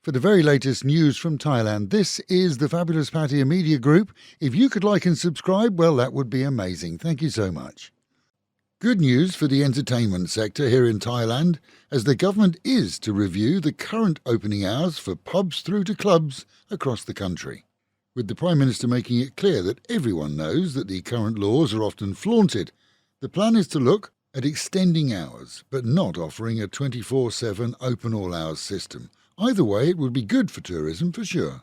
For the very latest news from Thailand, this is the Fabulous Pattaya Media Group. If you could like and subscribe, well, that would be amazing. Thank you so much. Good news for the entertainment sector here in Thailand, as the government is to review the current opening hours for pubs through to clubs across the country, with the Prime Minister making it clear that everyone knows that the current laws are often flaunted. The plan is to look at extending hours, but not offering a 24/7 open all hours system. Either way, it would be good for tourism for sure.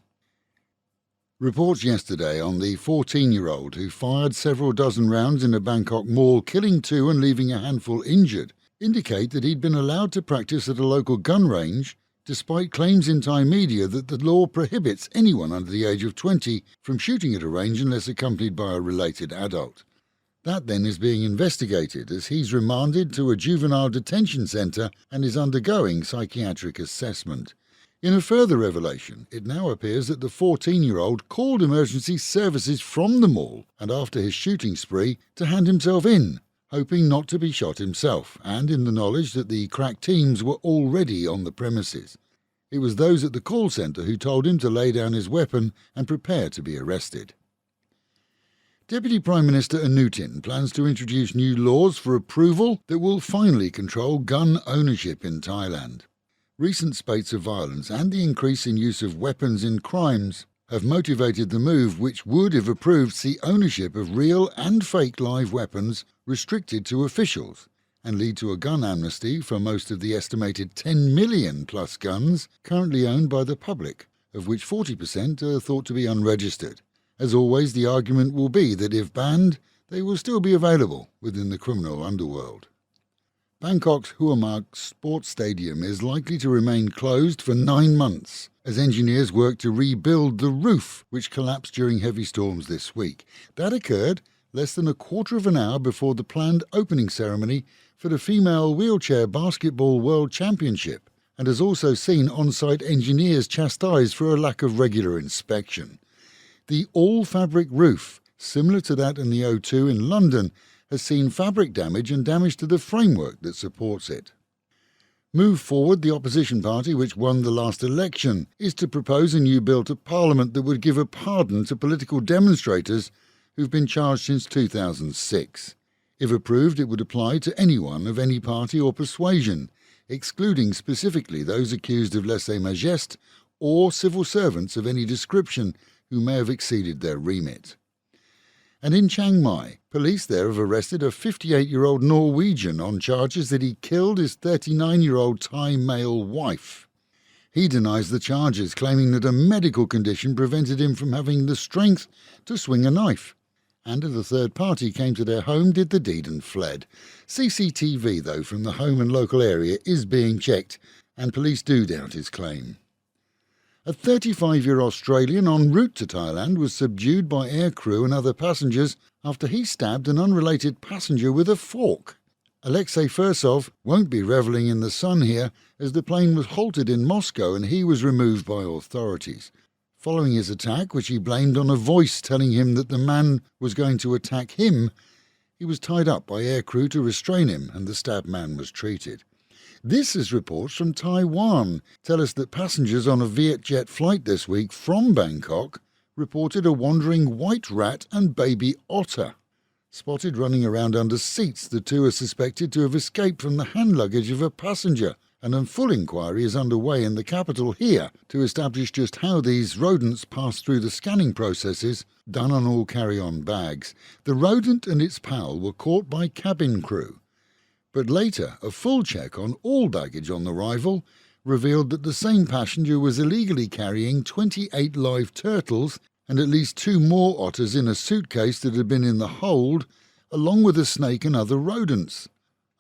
Reports yesterday on the 14-year-old who fired several dozen rounds in a Bangkok mall, killing 2 and leaving a handful injured, indicate that he'd been allowed to practice at a local gun range, despite claims in Thai media that the law prohibits anyone under the age of 20 from shooting at a range unless accompanied by a related adult. That then is being investigated as he's remanded to a juvenile detention centre and is undergoing psychiatric assessment. In a further revelation, it now appears that the 14-year-old called emergency services from the mall and after his shooting spree to hand himself in, hoping not to be shot himself, and in the knowledge that the crack teams were already on the premises. It was those at the call centre who told him to lay down his weapon and prepare to be arrested. Deputy Prime Minister Anutin plans to introduce new laws for approval that will finally control gun ownership in Thailand. Recent spates of violence and the increase in use of weapons in crimes have motivated the move, which would, if approved, see ownership of real and fake live weapons restricted to officials and lead to a gun amnesty for most of the estimated 10 million plus guns currently owned by the public, of which 40% are thought to be unregistered. As always, the argument will be that if banned, they will still be available within the criminal underworld. Bangkok's Huamark Sports Stadium is likely to remain closed for 9 months as engineers work to rebuild the roof, which collapsed during heavy storms this week. That occurred less than a quarter of an hour before the planned opening ceremony for the Female Wheelchair Basketball World Championship, and has also seen on-site engineers chastised for a lack of regular inspection. The all-fabric roof, similar to that in the O2 in London, has seen fabric damage and damage to the framework that supports it. Move Forward, the opposition party which won the last election, is to propose a new bill to Parliament that would give a pardon to political demonstrators who've been charged since 2006. If approved, it would apply to anyone of any party or persuasion, excluding specifically those accused of lèse-majesté or civil servants of any description who may have exceeded their remit. And in Chiang Mai, police there have arrested a 58-year-old Norwegian on charges that he killed his 39-year-old Thai male wife. He denies the charges, claiming that a medical condition prevented him from having the strength to swing a knife. And as a third party came to their home, did the deed and fled. CCTV, though, from the home and local area is being checked, and police do doubt his claim. A 35-year Australian en route to Thailand was subdued by aircrew and other passengers after he stabbed an unrelated passenger with a fork. Alexei Fursov won't be revelling in the sun here, as the plane was halted in Moscow and he was removed by authorities. Following his attack, which he blamed on a voice telling him that the man was going to attack him, he was tied up by aircrew to restrain him and the stabbed man was treated. This, as reports from Taiwan tell us that passengers on a Vietjet flight this week from Bangkok reported a wandering white rat and baby otter. Spotted running around under seats, the two are suspected to have escaped from the hand luggage of a passenger, and a full inquiry is underway in the capital here to establish just how these rodents pass through the scanning processes done on all carry-on bags. The rodent and its pal were caught by cabin crew. But later, a full check on all baggage on arrival revealed that the same passenger was illegally carrying 28 live turtles and at least 2 more otters in a suitcase that had been in the hold, along with a snake and other rodents.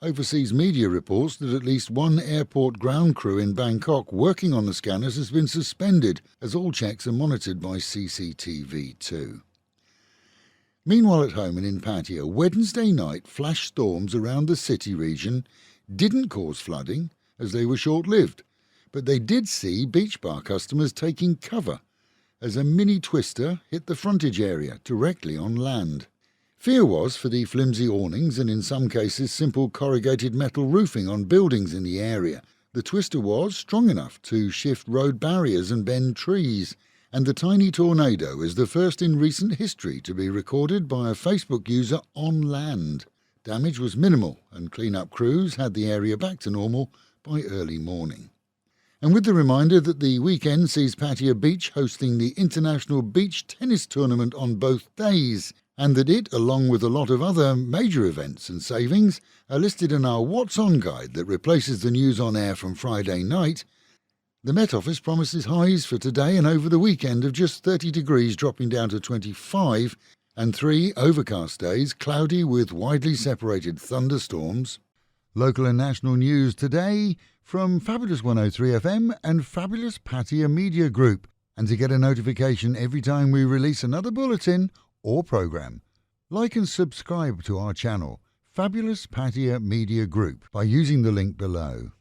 Overseas media reports that at least 1 airport ground crew in Bangkok working on the scanners has been suspended, as all checks are monitored by CCTV too. Meanwhile at home and in Pattaya, Wednesday night flash storms around the city region didn't cause flooding, as they were short-lived, but they did see beach bar customers taking cover as a mini twister hit the frontage area directly on land. Fear was for the flimsy awnings and in some cases simple corrugated metal roofing on buildings in the area. The twister was strong enough to shift road barriers and bend trees, and the tiny tornado is the first in recent history to be recorded by a Facebook user on land. Damage was minimal, and clean-up crews had the area back to normal by early morning. And with the reminder that the weekend sees Pattaya Beach hosting the International Beach Tennis Tournament on both days, and that it, along with a lot of other major events and savings, are listed in our What's On guide that replaces the news on air from Friday night, the Met Office promises highs for today and over the weekend of just 30 degrees dropping down to 25, and 3 overcast days, cloudy with widely separated thunderstorms. Local and national news today from Fabulous 103 FM and Fabulous Pattaya Media Group. And to get a notification every time we release another bulletin or programme, like and subscribe to our channel, Fabulous Pattaya Media Group, by using the link below.